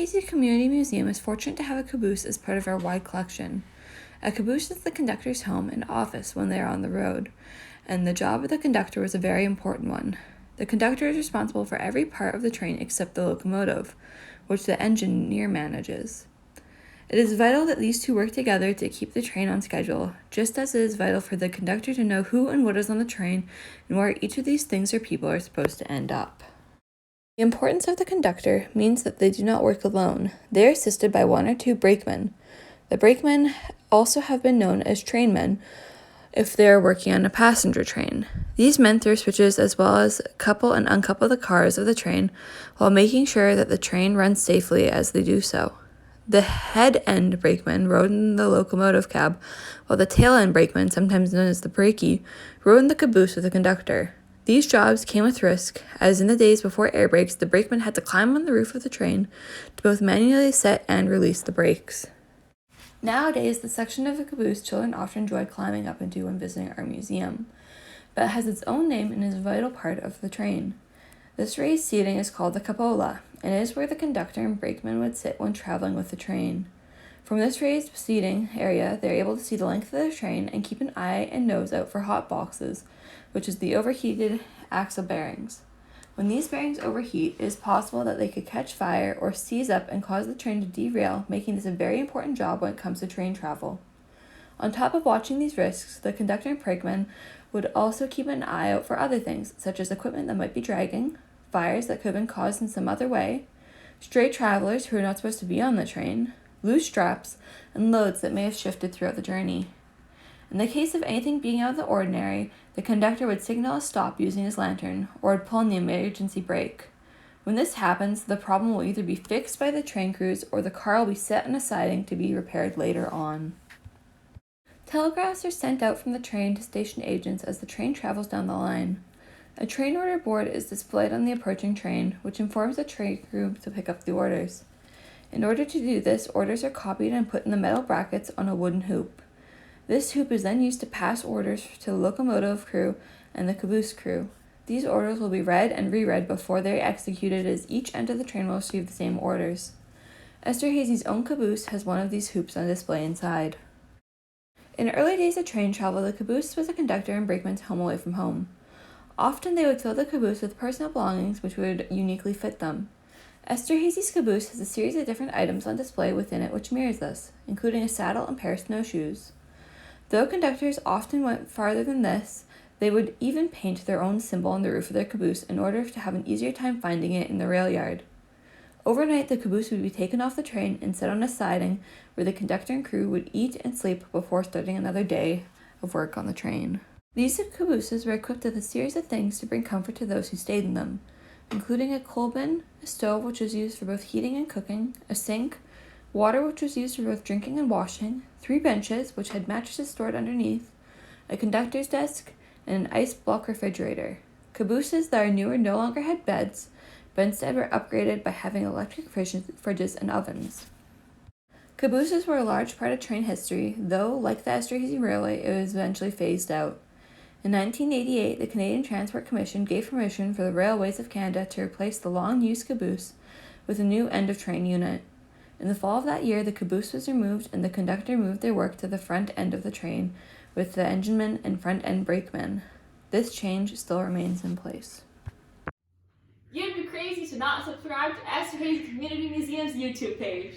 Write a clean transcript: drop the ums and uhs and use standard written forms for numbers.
Esterhazy Community Museum is fortunate to have a caboose as part of our wide collection. A caboose is the conductor's home and office when they are on the road, and the job of the conductor was a very important one. The conductor is responsible for every part of the train except the locomotive, which the engineer manages. It is vital that these two work together to keep the train on schedule, just as it is vital for the conductor to know who and what is on the train and where each of these things or people are supposed to end up. The importance of the conductor means that they do not work alone. They are assisted by one or two brakemen. The brakemen also have been known as trainmen if they are working on a passenger train. These men throw switches as well as couple and uncouple the cars of the train while making sure that the train runs safely as they do so. The head end brakeman rode in the locomotive cab, while the tail end brakeman, sometimes known as the brakie, rode in the caboose with the conductor. These jobs came with risk, as in the days before air brakes, the brakeman had to climb on the roof of the train to both manually set and release the brakes. Nowadays, the section of the caboose children often enjoy climbing up into when visiting our museum, but it has its own name and is a vital part of the train. This raised seating is called the cupola, and it is where the conductor and brakeman would sit when traveling with the train. From this raised seating area, they are able to see the length of the train and keep an eye and nose out for hot boxes, which is the overheated axle bearings. When these bearings overheat, it is possible that they could catch fire or seize up and cause the train to derail, making this a very important job when it comes to train travel. On top of watching these risks, the conductor and brakeman would also keep an eye out for other things, such as equipment that might be dragging, fires that could have been caused in some other way, stray travelers who are not supposed to be on the train, loose straps, and loads that may have shifted throughout the journey. In the case of anything being out of the ordinary, the conductor would signal a stop using his lantern, or would pull on the emergency brake. When this happens, the problem will either be fixed by the train crews or the car will be set on a siding to be repaired later on. Telegraphs are sent out from the train to station agents as the train travels down the line. A train order board is displayed on the approaching train, which informs the train crew to pick up the orders. In order to do this, orders are copied and put in the metal brackets on a wooden hoop. This hoop is then used to pass orders to the locomotive crew and the caboose crew. These orders will be read and reread before they are executed, as each end of the train will receive the same orders. Esterhazy's own caboose has one of these hoops on display inside. In early days of train travel, the caboose was the conductor and brakeman's home away from home. Often they would fill the caboose with personal belongings which would uniquely fit them. Esterhazy's caboose has a series of different items on display within it which mirrors this, including a saddle and pair of snowshoes. Though conductors often went farther than this, they would even paint their own symbol on the roof of their caboose in order to have an easier time finding it in the rail yard. Overnight, the caboose would be taken off the train and set on a siding where the conductor and crew would eat and sleep before starting another day of work on the train. These cabooses were equipped with a series of things to bring comfort to those who stayed in them, including a coal bin, a stove which was used for both heating and cooking, a sink, water which was used for both drinking and washing, 3 benches which had mattresses stored underneath, a conductor's desk, and an ice block refrigerator. Cabooses that are newer no longer had beds, but instead were upgraded by having electric fridges and ovens. Cabooses were a large part of train history, though, like the Esterhazy Railway, it was eventually phased out. In 1988, the Canadian Transport Commission gave permission for the Railways of Canada to replace the long-used caboose with a new end-of-train unit. In the fall of that year, the caboose was removed and the conductor moved their work to the front end of the train with the engineman and front-end brakemen. This change still remains in place. You'd be crazy to not subscribe to Esterhazy Community Museum's YouTube page.